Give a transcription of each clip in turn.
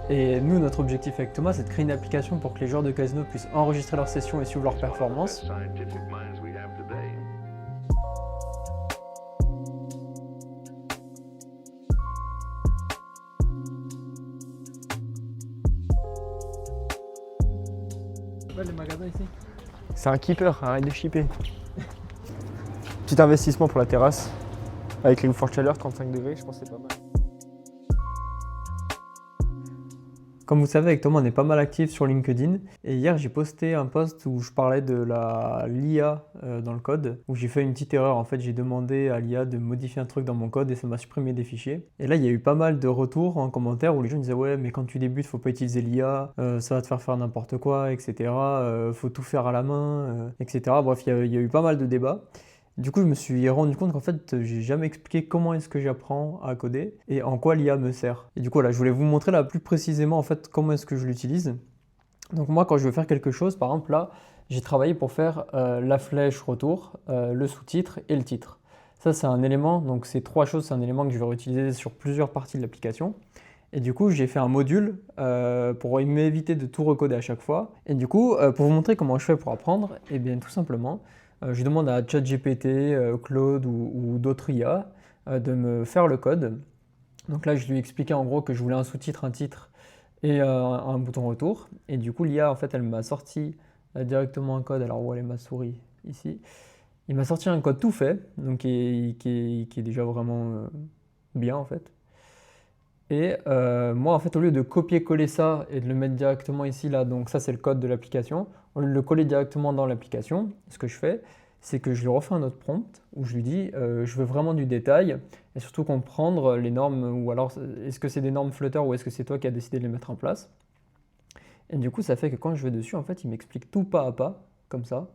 Et nous, notre objectif avec Thomas, c'est de créer une application pour que les joueurs de casino puissent enregistrer leurs sessions et suivre leurs performances. Les magasins ici. C'est un keeper, arrête de shipper. Petit investissement pour la terrasse. Avec les fortes chaleurs, 35 degrés, je pense que c'est pas mal. Comme vous savez, avec Thomas, on est pas mal actifs sur LinkedIn. Et hier, j'ai posté un post où je parlais de l'IA dans le code, où j'ai fait une petite erreur. En fait, j'ai demandé à l'IA de modifier un truc dans mon code et ça m'a supprimé des fichiers. Et là, il y a eu pas mal de retours en commentaire où les gens disaient « Ouais, mais quand tu débutes, faut pas utiliser l'IA, ça va te faire n'importe quoi, etc. Faut tout faire à la main, etc. » Bref, il y a eu pas mal de débats. Du coup, je me suis rendu compte qu'en fait, j'ai jamais expliqué comment est-ce que j'apprends à coder et en quoi l'IA me sert. Et du coup, là, je voulais vous montrer là plus précisément en fait comment est-ce que je l'utilise. Donc moi, quand je veux faire quelque chose, par exemple là, j'ai travaillé pour faire la flèche retour, le sous-titre et le titre. Ça, c'est un élément, donc ces trois choses, c'est un élément que je vais réutiliser sur plusieurs parties de l'application. Et du coup, j'ai fait un module pour m'éviter de tout recoder à chaque fois. Et du coup, pour vous montrer comment je fais pour apprendre, eh bien tout simplement, je demande à ChatGPT, Claude ou d'autres IA de me faire le code. Donc là, je lui expliquais en gros que je voulais un sous-titre, un titre et un bouton retour. Et du coup, l'IA, en fait, elle m'a sorti directement un code. Alors, où elle est ma souris? Ici. Il m'a sorti un code tout fait, donc qui est déjà vraiment bien, en fait. Et moi, en fait, au lieu de copier-coller ça et de le mettre directement ici, là, donc ça, c'est le code de l'application, au lieu de le coller directement dans l'application, ce que je fais, c'est que je lui refais un autre prompt où je lui dis je veux vraiment du détail et surtout comprendre les normes, ou alors est-ce que c'est des normes Flutter ou est-ce que c'est toi qui as décidé de les mettre en place. Et du coup, ça fait que quand je vais dessus, en fait, il m'explique tout pas à pas, comme ça.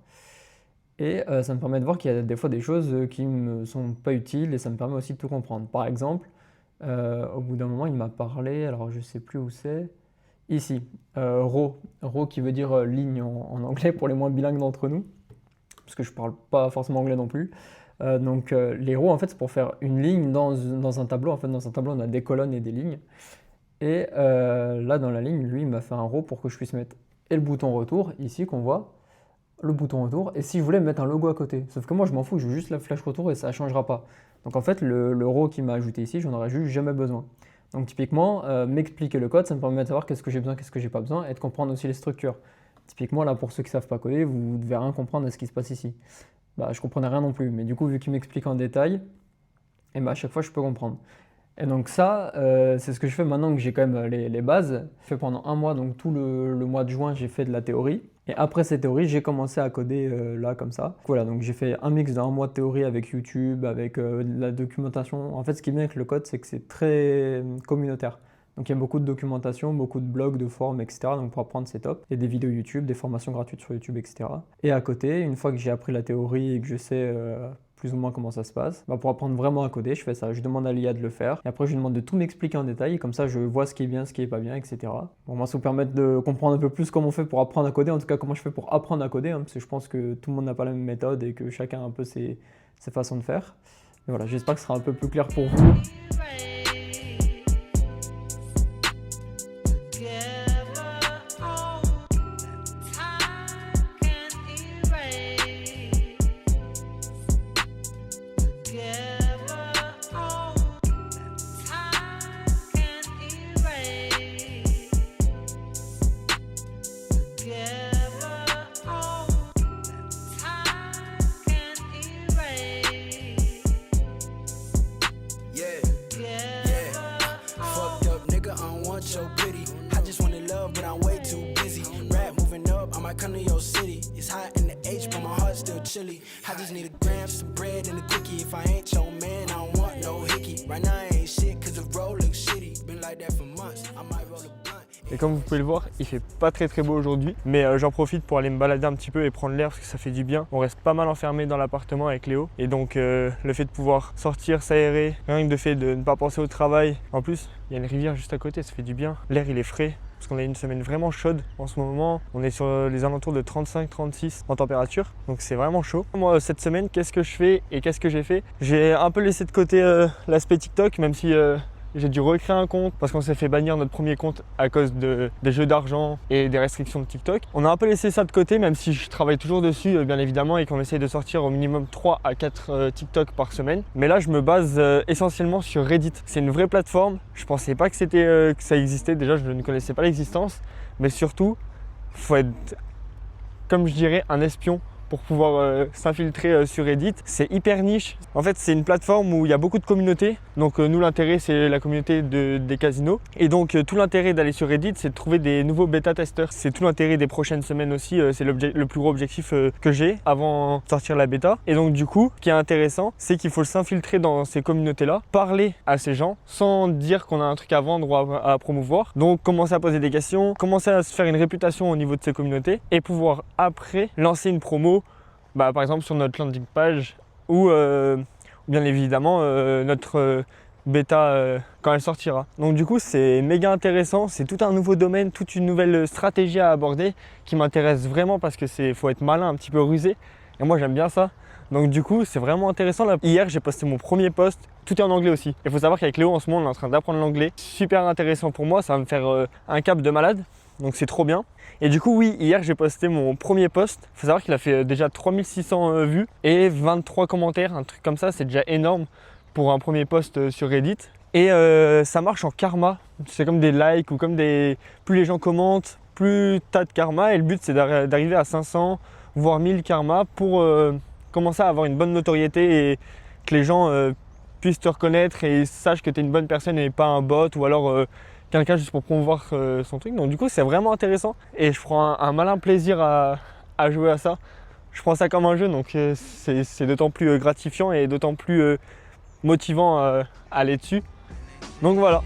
Et ça me permet de voir qu'il y a des fois des choses qui ne me sont pas utiles et ça me permet aussi de tout comprendre. Par exemple, au bout d'un moment, il m'a parlé, alors je ne sais plus où c'est, ici, row qui veut dire ligne en anglais pour les moins bilingues d'entre nous, parce que je ne parle pas forcément anglais non plus. Donc les rows, en fait, c'est pour faire une ligne dans un tableau. En fait, dans un tableau, on a des colonnes et des lignes. Et là, dans la ligne, lui, il m'a fait un row pour que je puisse mettre et le bouton retour, ici, qu'on voit, le bouton retour, et si je voulais mettre un logo à côté. Sauf que moi, je m'en fous, je veux juste la flèche retour et ça ne changera pas. Donc en fait, le row qui m'a ajouté ici, j'en aurais juste jamais besoin. Donc typiquement, m'expliquer le code, ça me permet de savoir qu'est-ce que j'ai besoin, qu'est-ce que j'ai pas besoin, et de comprendre aussi les structures. Typiquement, là, pour ceux qui ne savent pas coder, vous ne devez rien comprendre à ce qui se passe ici. Bah, je ne comprenais rien non plus, mais du coup, vu qu'il m'explique en détail, et bah, à chaque fois, je peux comprendre. Et donc ça, c'est ce que je fais maintenant que j'ai quand même les bases. J'ai fait pendant un mois, donc tout le mois de juin, j'ai fait de la théorie. Et après cette théorie, j'ai commencé à coder là, comme ça. Voilà, donc j'ai fait un mix d'un mois de théorie avec YouTube, avec de la documentation. En fait, ce qui est bien avec le code, c'est que c'est très communautaire. Donc il y a beaucoup de documentation, beaucoup de blogs, de forums, etc. Donc pour apprendre, c'est top. Il y a des vidéos YouTube, des formations gratuites sur YouTube, etc. Et à côté, une fois que j'ai appris la théorie et que je sais plus ou moins comment ça se passe, bah pour apprendre vraiment à coder, je fais ça. Je demande à l'IA de le faire. Et après, je lui demande de tout m'expliquer en détail. Et comme ça, je vois ce qui est bien, ce qui est pas bien, etc. Bon, moi, ça vous permet de comprendre un peu plus comment on fait pour apprendre à coder. En tout cas, comment je fais pour apprendre à coder. Hein, parce que je pense que tout le monde n'a pas la même méthode et que chacun a un peu ses façons de faire. Et voilà, j'espère que ce sera un peu plus clair pour vous. So pretty, I just wanted love, but I'm way too busy. Rap moving up, I might come to your city. It's hot in the H, but my heart's still chilly. I just need a gram, some bread, and a quickie. If I ain't your man, I don't want no hickey. Right now I ain't shit, cause the road looks shitty. Been like that for months, I might roll a blunt. Et comme vous pouvez le voir, il fait pas très beau aujourd'hui, mais j'en profite pour aller me balader un petit peu et prendre l'air parce que ça fait du bien. On reste pas mal enfermé dans l'appartement avec Léo et donc le fait de pouvoir sortir, s'aérer, rien que le fait de ne pas penser au travail. En plus, il y a une rivière juste à côté, ça fait du bien. L'air il est frais. parce qu'on a une semaine vraiment chaude en ce moment. On est sur les alentours de 35-36 en température, donc c'est vraiment chaud. Moi cette semaine, qu'est-ce que je fais et qu'est-ce que j'ai fait? J'ai un peu laissé de côté l'aspect TikTok, même si j'ai dû recréer un compte parce qu'on s'est fait bannir notre premier compte à cause des jeux d'argent et des restrictions de TikTok. On a un peu laissé ça de côté, même si je travaille toujours dessus bien évidemment, et qu'on essaye de sortir au minimum 3 à 4 TikTok par semaine. Mais là je me base essentiellement sur Reddit. C'est une vraie plateforme. Je pensais pas que ça existait. Déjà je ne connaissais pas l'existence, mais surtout faut être, comme je dirais, un espion pour pouvoir s'infiltrer sur Reddit. C'est hyper niche. En fait, c'est une plateforme où il y a beaucoup de communautés. Donc nous, l'intérêt, c'est la communauté des casinos. Et donc tout l'intérêt d'aller sur Reddit, c'est de trouver des nouveaux bêta-testeurs. C'est tout l'intérêt des prochaines semaines aussi. C'est le plus gros objectif que j'ai avant de sortir la bêta. Et donc du coup, ce qui est intéressant, c'est qu'il faut s'infiltrer dans ces communautés-là, parler à ces gens sans dire qu'on a un truc à vendre ou à promouvoir. Donc commencer à poser des questions, commencer à se faire une réputation au niveau de ces communautés et pouvoir après lancer une promo. Par exemple sur notre landing page ou bien évidemment notre bêta quand elle sortira. Donc du coup c'est méga intéressant, c'est tout un nouveau domaine, toute une nouvelle stratégie à aborder qui m'intéresse vraiment parce que faut être malin, un petit peu rusé, et moi j'aime bien ça. Donc du coup c'est vraiment intéressant. Là, hier j'ai posté mon premier post, tout est en anglais aussi. Il faut savoir qu'avec Léo en ce moment on est en train d'apprendre l'anglais, super intéressant pour moi, ça va me faire un cap de malade. Donc c'est trop bien. Et du coup oui, hier j'ai posté mon premier post. Il faut savoir qu'il a fait déjà 3600 vues et 23 commentaires, un truc comme ça, c'est déjà énorme pour un premier post sur Reddit. Et ça marche en karma, c'est comme des likes ou comme des... Plus les gens commentent, plus t'as de karma, et le but c'est d'arriver à 500 voire 1000 karma pour commencer à avoir une bonne notoriété et que les gens puissent te reconnaître et sachent que tu es une bonne personne et pas un bot ou alors quelqu'un juste pour promouvoir son truc. Donc du coup c'est vraiment intéressant et je prends un malin plaisir à jouer à ça. Je prends ça comme un jeu, donc c'est d'autant plus gratifiant et d'autant plus motivant à aller dessus. Donc voilà.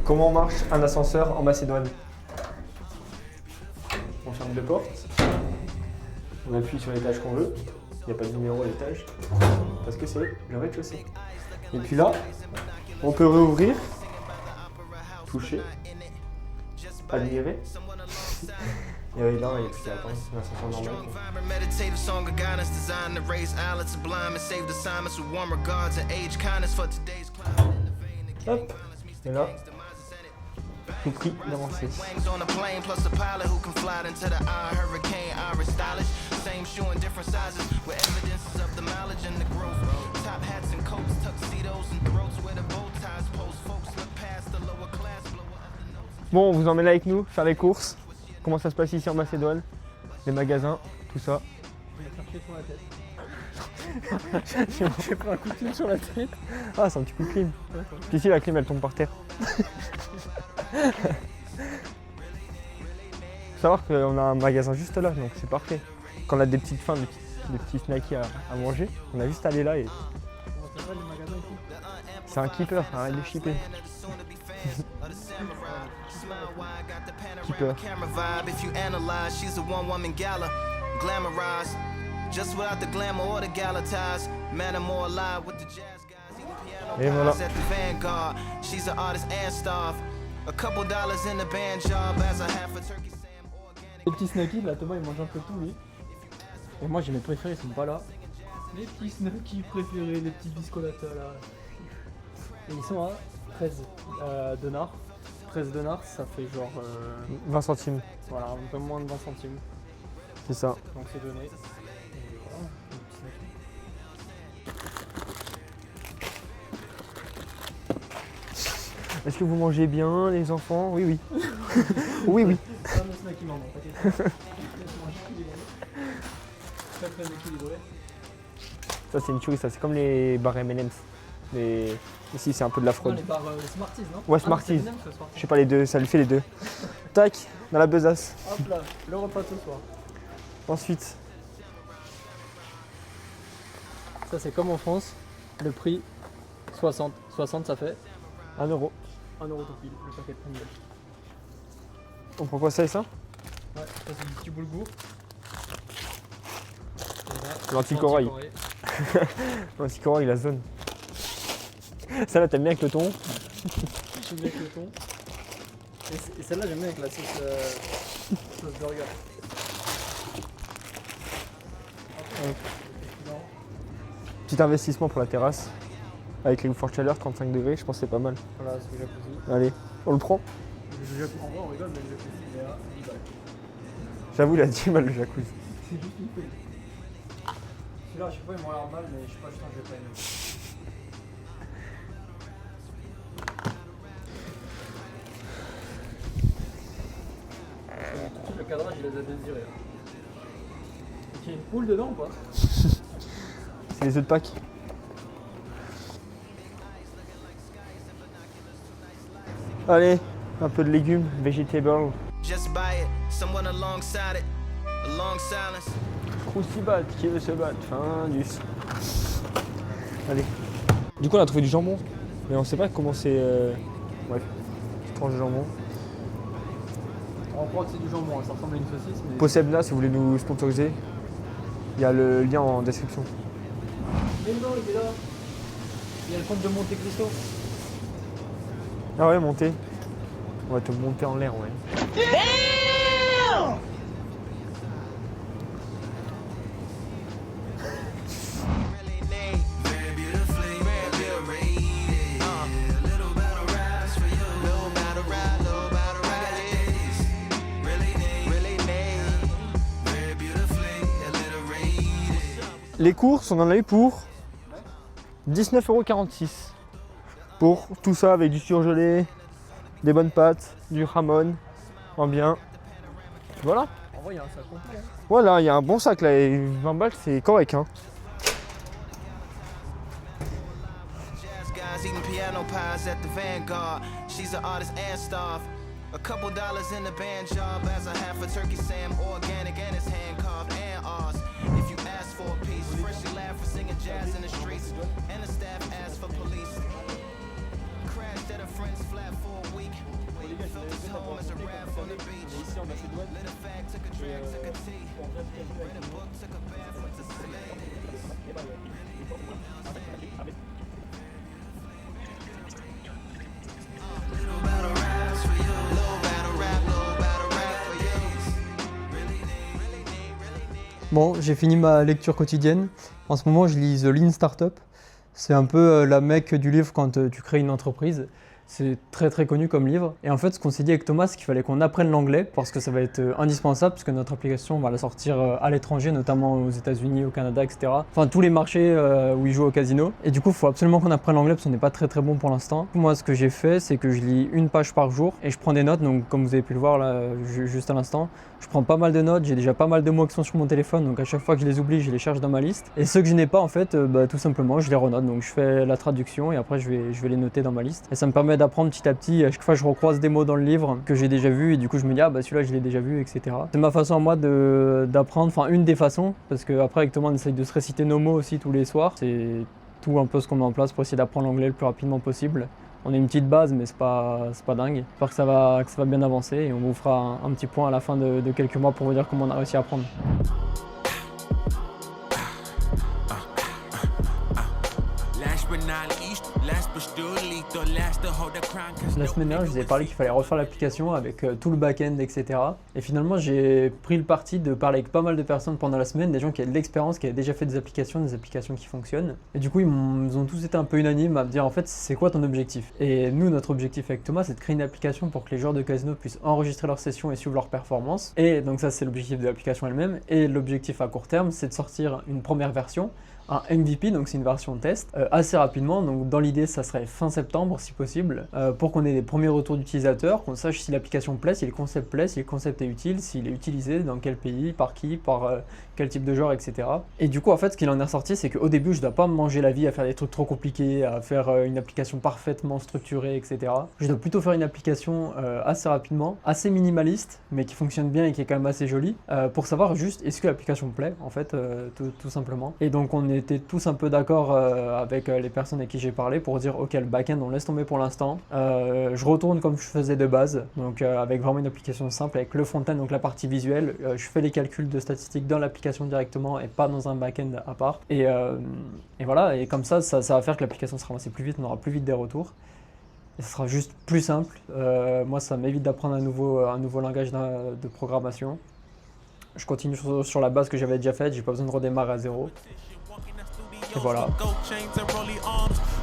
Comment marche un ascenseur en Macédoine? On ferme deux portes, on appuie sur l'étage qu'on veut, il n'y a pas de numéro à l'étage, parce que c'est le rez-de-chaussée. Et puis là, on peut réouvrir, toucher, admirer. Et là, il y a tout à attendre, c'est un ascenseur normal. Hop, et là, tout prix d'avancer. Bon, on vous emmène avec nous faire les courses. Comment ça se passe ici en Macédoine? Les magasins, tout ça. J'ai pris un coup de clim sur la tête. Ah, c'est un petit coup de clim. Puis ici, la clim, elle tombe par terre. Faut savoir qu'on a un magasin juste là, donc c'est parfait. Quand on a des petites faims, des petits snackies à manger, on a juste à aller là et... C'est un keeper, arrête de shipper. Keeper. Just without the glamour or the gala ties, man, I'm more alive with the jazz guys. Et voilà. She's an artist and staff. A couple dollars in the band job as I have for turkey sam organic. Les petits snackies, là Thomas il mange un peu tout lui. Et moi j'ai mes préférés, ils sont pas là. Les petits snackies préférés, les petits biscolatas là. Et ils sont à 13 dinars. 13 dinars, ça fait genre 20 centimes. Voilà, un peu moins de 20 centimes. C'est ça. Donc c'est donné. Est-ce que vous mangez bien, les enfants? Oui, oui. Oui, oui. Ça, c'est une tuerie, ça. C'est comme les barres M&M's. Mais ici, c'est un peu de la fraude. les barres Smarties, non? Ouais, Smarties. Je sais pas, les deux, ça lui fait les deux. Tac, dans la besace. Hop là, le repas ce soir. Ensuite, Ça c'est comme en France, le prix 60. 60 ça fait 1 euro. 1 euro tout pile, le paquet de Pringles. On prend quoi, ça et ça? Ouais, ça c'est du petit boulgour. L'anticorail. L'anticorail, la zone. Ça là, t'aimes bien avec le thon? J'aime bien avec le thon. Et celle-là j'aime bien avec la sauce burger. Petit investissement pour la terrasse. Avec les fortes chaleurs, 35 degrés, je pense que c'est pas mal. Voilà, c'est le jacuzzi. Allez, on le prend. Le jacuzzi, en vrai on rigole, mais le jacuzzi il est à 10 balles. J'avoue, il a 10 balles le jacuzzi. C'est juste une feuille. Celui-là, je sais pas, il m'a l'air mal, mais je sais pas, je vais pas aimer. Tout le cadrage, il les a désirés. Il y a une poule dedans ou pas? C'est les œufs de Pâques. Allez, un peu de légumes, vegetable. Just buy it, someone alongside it, a long silence. Croustibat, qui veut se battre? Fin du. Allez. Du coup, on a trouvé du jambon, mais on sait pas comment c'est. Bref, tranche de jambon. On croit que c'est du jambon, hein, ça ressemble à une saucisse. Mais... Posebna, si vous voulez nous sponsoriser, il y a le lien en description. Mais non, il est là. Il y a le compte de Monte Cristo. Ah ouais, monter. On va te monter en l'air, ouais. Les courses, on en a eu pour 19,46 €. Pour tout ça avec du surgelé, des bonnes pâtes, du jamon, en bien. Voilà. En vrai, il y a un sac complet. Hein. Voilà, il y a un bon sac là et 20 balles c'est correct. Hein. Jazz guys eating piano pies at the Vanguard. She's an artist and staff. A couple dollars in the band job as a half a turkey Sam, organic and it's hand carved and ours. If you ask for a piece, freshly laugh for singing jazz in the streets, and the staff asks for police. Crashed at a friend's flat for a week. Felt his home as a rap on the beach. Lit a fag, took a drag, took a tea. Read a book, took a bath, went to sleep. Little battle raps for you. Little battle rap for you. Really need. Bon, j'ai fini ma lecture quotidienne. En ce moment, je lis The Lean Startup. C'est un peu la mecque du livre quand tu crées une entreprise. C'est très très connu comme livre. Et en fait, ce qu'on s'est dit avec Thomas, c'est qu'il fallait qu'on apprenne l'anglais parce que ça va être indispensable puisque notre application, on va la sortir à l'étranger, notamment aux États-Unis, au Canada, etc. Enfin, tous les marchés où ils jouent au casino. Et du coup, il faut absolument qu'on apprenne l'anglais parce qu'on n'est pas très très bon pour l'instant. Moi, ce que j'ai fait, c'est que je lis une page par jour et je prends des notes. Donc, comme vous avez pu le voir là, juste à l'instant, je prends pas mal de notes. J'ai déjà pas mal de mots qui sont sur mon téléphone. Donc, à chaque fois que je les oublie, je les cherche dans ma liste. Et ceux que je n'ai pas, en fait, tout simplement, je les renote. Donc, je fais la traduction et après, je vais les noter dans ma liste. Et ça me permet d'apprendre petit à petit. À chaque fois, je recroise des mots dans le livre que j'ai déjà vus et du coup, je me dis, ah bah celui-là, je l'ai déjà vu, etc. C'est ma façon à moi d'apprendre, enfin, une des façons, parce qu'après, avec Thomas, on essaye de se réciter nos mots aussi tous les soirs. C'est tout un peu ce qu'on met en place pour essayer d'apprendre l'anglais le plus rapidement possible. On a une petite base, mais c'est pas dingue. J'espère que ça va bien avancer et on vous fera un petit point à la fin de quelques mois pour vous dire comment on a réussi à apprendre. La semaine dernière, je vous ai parlé qu'il fallait refaire l'application avec tout le back-end, etc. Et finalement, j'ai pris le parti de parler avec pas mal de personnes pendant la semaine, des gens qui avaient de l'expérience, qui avaient déjà fait des applications qui fonctionnent. Et du coup, ils ont tous été un peu unanimes à me dire en fait, c'est quoi ton objectif? Et nous, notre objectif avec Thomas, c'est de créer une application pour que les joueurs de casino puissent enregistrer leurs sessions et suivre leurs performances. Et donc ça, c'est l'objectif de l'application elle-même. Et l'objectif à court terme, c'est de sortir une première version un MVP, donc c'est une version test, assez rapidement. Donc dans l'idée, ça serait fin septembre si possible, pour qu'on ait des premiers retours d'utilisateurs, qu'on sache si l'application plaît, si le concept plaît, si le concept est utile, s'il est utilisé, dans quel pays, par qui, par quel type de joueur, etc. Et du coup, en fait, ce qu'il en est ressorti, c'est qu'au début, je dois pas me manger la vie à faire des trucs trop compliqués, à faire une application parfaitement structurée, etc. Je dois plutôt faire une application assez rapidement, assez minimaliste, mais qui fonctionne bien et qui est quand même assez jolie, pour savoir juste est-ce que l'application plaît, en fait, tout simplement. Et donc, on était tous un peu d'accord avec les personnes avec qui j'ai parlé pour dire ok, le back-end, on laisse tomber pour l'instant. Je retourne comme je faisais de base, donc avec vraiment une application simple, avec le front-end, donc la partie visuelle. Je fais les calculs de statistiques dans l'application directement et pas dans un back-end à part. Et voilà, et comme ça va faire que l'application sera lancée plus vite, on aura plus vite des retours. Et ce sera juste plus simple. Moi, ça m'évite d'apprendre un nouveau langage de programmation. Je continue sur la base que j'avais déjà faite, j'ai pas besoin de redémarrer à zéro. Et voilà.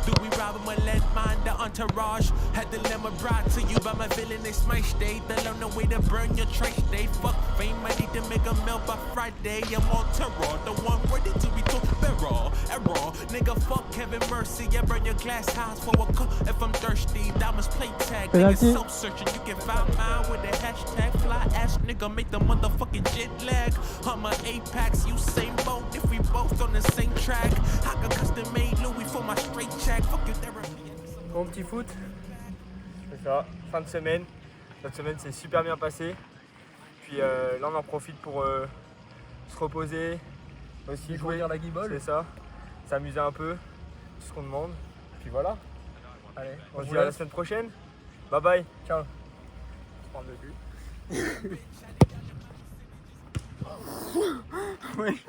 Do we rob him or let mine the entourage? Had to let my bride to you by my villain, they smash day. They'll on the way to burn your trash day. Fuck fame, I need to make a meal by Friday. I'm on terror, the one ready to be told barrel. Error, nigga, fuck Kevin Mercy. I burn your glass house for a cup if I'm thirsty. Diamonds play tag, nigga, self-searching. You can find mine with the hashtag fly ass nigga, make the motherfucking jet lag. I'm a Apex, you same boat. If we both on the same track, I got custom made Louis for my straight check. Mon petit foot, je fais ça, fin de semaine. Cette semaine s'est super bien passée. Puis là on en profite pour se reposer, aussi jouer la guibole. C'est ça, s'amuser un peu, tout ce qu'on demande. Puis voilà. Allez, on se dit à la semaine prochaine. Bye bye, ciao. On parle de but. Oui.